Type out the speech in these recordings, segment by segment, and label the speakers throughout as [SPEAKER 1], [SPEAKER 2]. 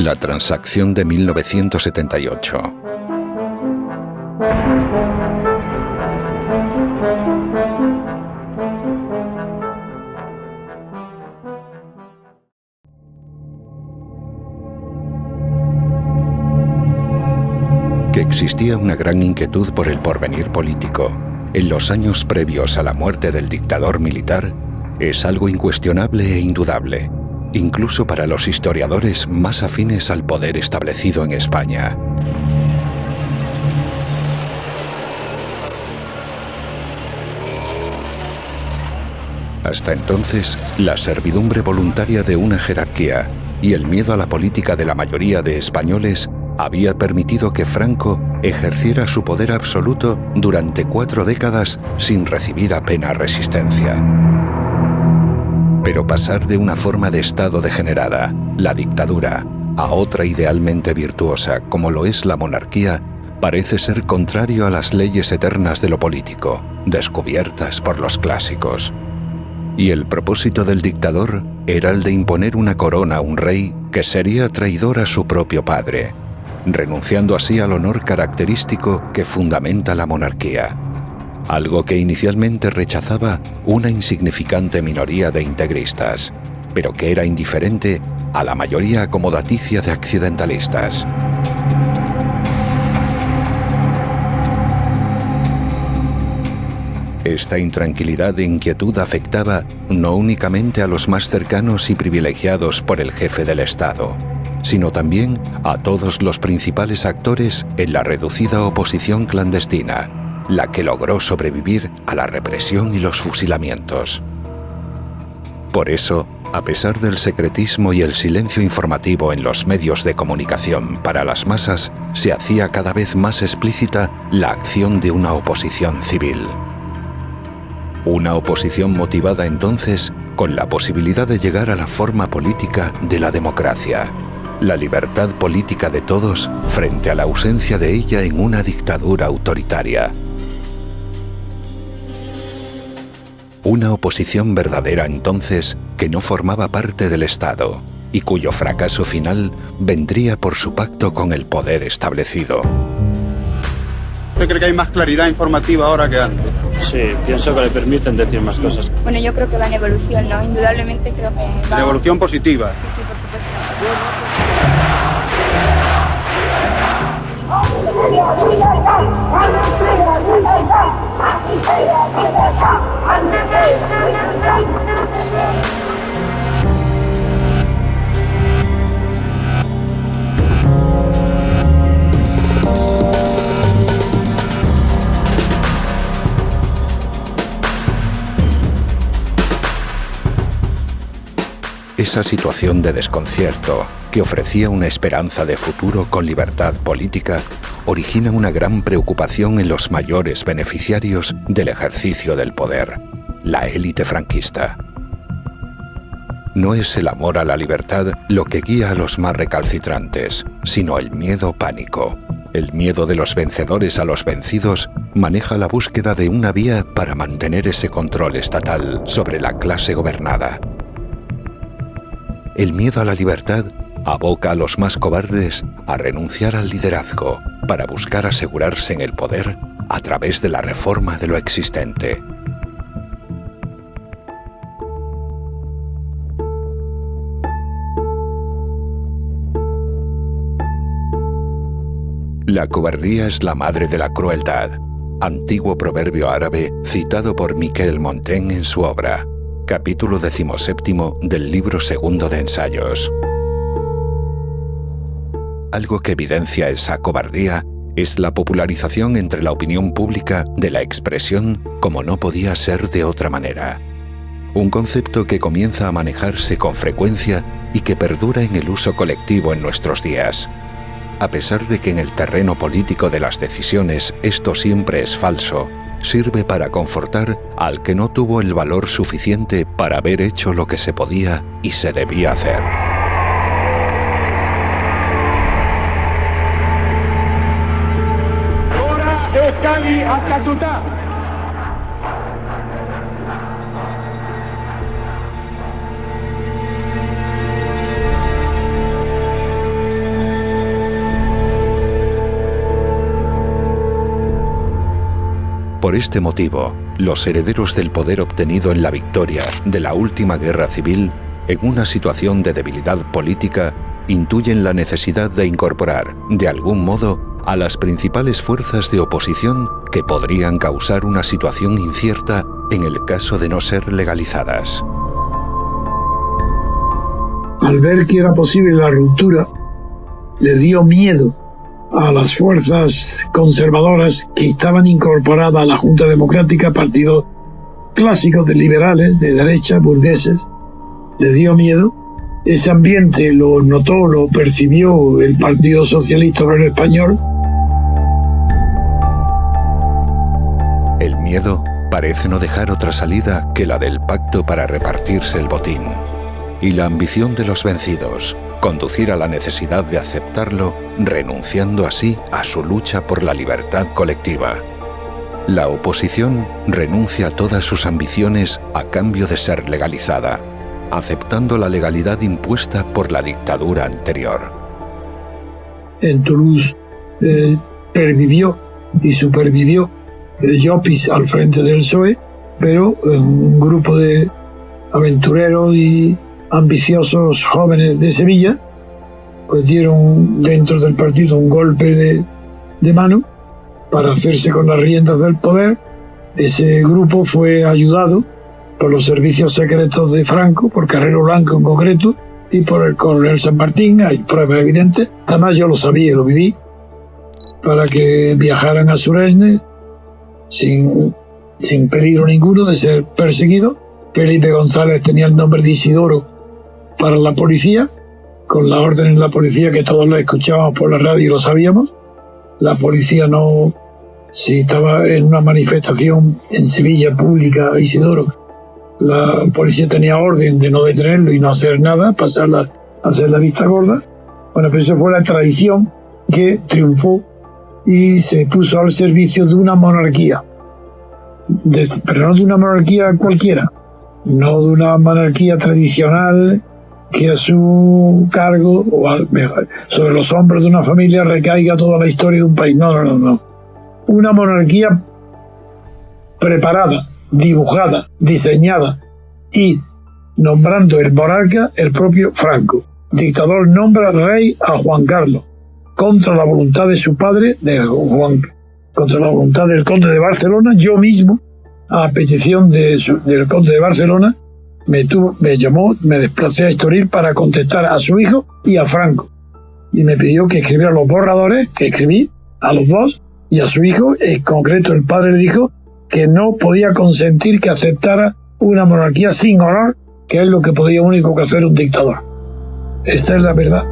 [SPEAKER 1] La transacción de 1978. Que existía una gran inquietud por el porvenir político en los años previos a la muerte del dictador militar es algo incuestionable e indudable, incluso para los historiadores más afines al poder establecido en España. Hasta entonces, la servidumbre voluntaria de una jerarquía y el miedo a la política de la mayoría de españoles había permitido que Franco ejerciera su poder absoluto durante 4 décadas sin recibir apenas resistencia. Pero pasar de una forma de Estado degenerada, la dictadura, a otra idealmente virtuosa como lo es la monarquía, parece ser contrario a las leyes eternas de lo político, descubiertas por los clásicos. Y el propósito del dictador era el de imponer una corona a un rey que sería traidor a su propio padre, renunciando así al honor característico que fundamenta la monarquía, algo que inicialmente rechazaba una insignificante minoría de integristas, pero que era indiferente a la mayoría acomodaticia de accidentalistas. Esta intranquilidad e inquietud afectaba no únicamente a los más cercanos y privilegiados por el jefe del Estado, sino también a todos los principales actores en la reducida oposición clandestina, la que logró sobrevivir a la represión y los fusilamientos. Por eso, a pesar del secretismo y el silencio informativo en los medios de comunicación para las masas, se hacía cada vez más explícita la acción de una oposición civil. Una oposición motivada entonces con la posibilidad de llegar a la forma política de la democracia, la libertad política de todos frente a la ausencia de ella en una dictadura autoritaria. Una oposición verdadera entonces que no formaba parte del Estado y cuyo fracaso final vendría por su pacto con el poder establecido.
[SPEAKER 2] ¿Usted cree que hay más claridad informativa ahora que antes?
[SPEAKER 3] Sí, pienso que le permiten decir más cosas.
[SPEAKER 4] Bueno, yo creo que va en evolución, ¿no? Indudablemente creo que va...
[SPEAKER 2] En evolución positiva.
[SPEAKER 4] Sí, por supuesto.
[SPEAKER 1] Esa situación de desconcierto, que ofrecía una esperanza de futuro con libertad política, origina una gran preocupación en los mayores beneficiarios del ejercicio del poder, la élite franquista. No es el amor a la libertad lo que guía a los más recalcitrantes, sino el miedo pánico. El miedo de los vencedores a los vencidos maneja la búsqueda de una vía para mantener ese control estatal sobre la clase gobernada. El miedo a la libertad aboca a los más cobardes a renunciar al liderazgo para buscar asegurarse en el poder a través de la reforma de lo existente. La cobardía es la madre de la crueldad, antiguo proverbio árabe citado por Miquel Montaigne en su obra, capítulo 17 del libro segundo de ensayos. Algo que evidencia esa cobardía es la popularización entre la opinión pública de la expresión como no podía ser de otra manera. Un concepto que comienza a manejarse con frecuencia y que perdura en el uso colectivo en nuestros días. A pesar de que en el terreno político de las decisiones esto siempre es falso, sirve para confortar al que no tuvo el valor suficiente para haber hecho lo que se podía y se debía hacer.
[SPEAKER 2] Ahora es Cali hasta Tutá.
[SPEAKER 1] Por este motivo, los herederos del poder obtenido en la victoria de la última guerra civil, en una situación de debilidad política, intuyen la necesidad de incorporar, de algún modo, a las principales fuerzas de oposición que podrían causar una situación incierta en el caso de no ser legalizadas.
[SPEAKER 5] Al ver que era posible la ruptura, le dio miedo a las fuerzas conservadoras que estaban incorporadas a la Junta Democrática, partidos clásicos de liberales, de derecha, burgueses. Le dio miedo. Ese ambiente lo notó, lo percibió el Partido Socialista Obrero Español.
[SPEAKER 1] El miedo parece no dejar otra salida que la del pacto para repartirse el botín. Y la ambición de los vencidos, conducir a la necesidad de aceptarlo, renunciando así a su lucha por la libertad colectiva. La oposición renuncia a todas sus ambiciones a cambio de ser legalizada, aceptando la legalidad impuesta por la dictadura anterior.
[SPEAKER 5] En Toulouse pervivió y supervivió Llopis al frente del PSOE, pero un grupo de aventureros y ambiciosos jóvenes de Sevilla pues dieron dentro del partido un golpe de mano para hacerse con las riendas del poder. Ese grupo fue ayudado por los servicios secretos de Franco, por Carrero Blanco en concreto, y por el coronel San Martín. Hay pruebas evidentes, además yo lo sabía y lo viví, para que viajaran a Suresnes sin peligro ninguno de ser perseguido. Felipe González tenía el nombre de Isidoro para la policía, con la orden en la policía que todos lo escuchábamos por la radio y lo sabíamos. La policía no, si estaba en una manifestación en Sevilla pública, Isidoro, la policía tenía orden de no detenerlo y no hacer nada, hacer la vista gorda. Bueno, pues eso fue la tradición que triunfó y se puso al servicio de una monarquía, pero no de una monarquía cualquiera, no de una monarquía tradicional que a su cargo o sobre los hombros de una familia recaiga toda la historia de un país. No. Una monarquía preparada, dibujada, diseñada y nombrando el monarca el propio Franco. Dictador nombra rey a Juan Carlos contra la voluntad de su padre, contra la voluntad del conde de Barcelona. Yo mismo, a petición del conde de Barcelona, me llamó, me desplacé a Estoril para contestar a su hijo y a Franco. Y me pidió que escribiera los borradores, que escribí a los dos, y a su hijo, en concreto el padre le dijo que no podía consentir que aceptara una monarquía sin honor, que es lo que podía único que hacer un dictador. Esta es la verdad.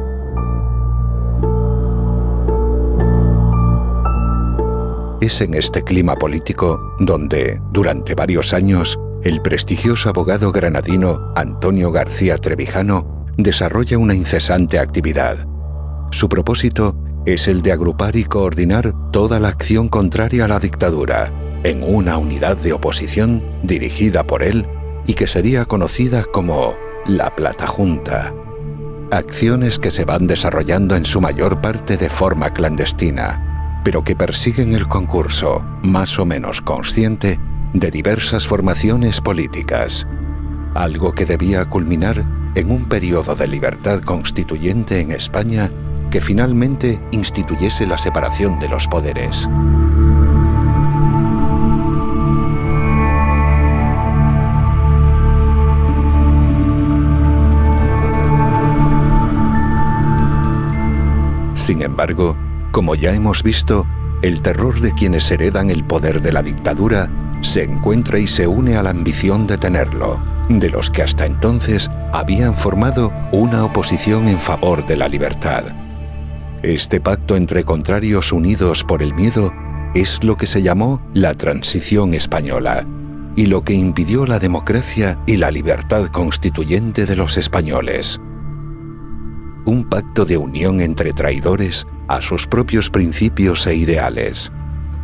[SPEAKER 1] Es en este clima político donde, durante varios años, el prestigioso abogado granadino Antonio García Trevijano desarrolla una incesante actividad. Su propósito es el de agrupar y coordinar toda la acción contraria a la dictadura en una unidad de oposición dirigida por él y que sería conocida como la Platajunta. Acciones que se van desarrollando en su mayor parte de forma clandestina, pero que persiguen el concurso, más o menos consciente, de diversas formaciones políticas, algo que debía culminar en un periodo de libertad constituyente en España que finalmente instituyese la separación de los poderes. Sin embargo, como ya hemos visto, el terror de quienes heredan el poder de la dictadura se encuentra y se une a la ambición de tenerlo, de los que hasta entonces habían formado una oposición en favor de la libertad. Este pacto entre contrarios unidos por el miedo es lo que se llamó la Transición Española y lo que impidió la democracia y la libertad constituyente de los españoles. Un pacto de unión entre traidores a sus propios principios e ideales.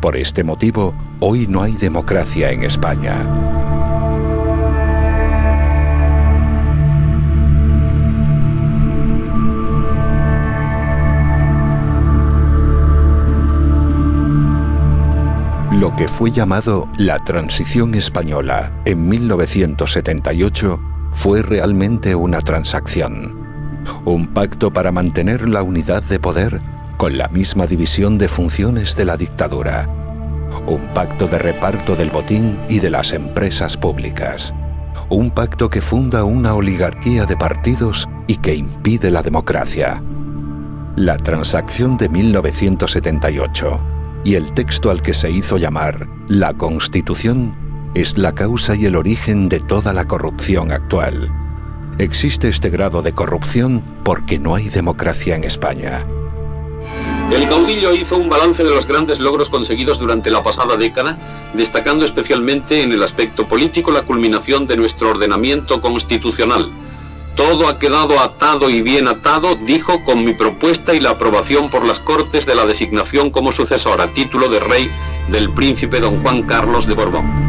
[SPEAKER 1] Por este motivo, hoy no hay democracia en España. Lo que fue llamado la Transición Española en 1978 fue realmente una transacción. Un pacto para mantener la unidad de poder con la misma división de funciones de la dictadura. Un pacto de reparto del botín y de las empresas públicas. Un pacto que funda una oligarquía de partidos y que impide la democracia. La transacción de 1978 y el texto al que se hizo llamar la Constitución es la causa y el origen de toda la corrupción actual. Existe este grado de corrupción porque no hay democracia en España.
[SPEAKER 6] El caudillo hizo un balance de los grandes logros conseguidos durante la pasada década, destacando especialmente en el aspecto político la culminación de nuestro ordenamiento constitucional. Todo ha quedado atado y bien atado, dijo, con mi propuesta y la aprobación por las Cortes de la designación como sucesor a título de rey del príncipe don Juan Carlos de Borbón.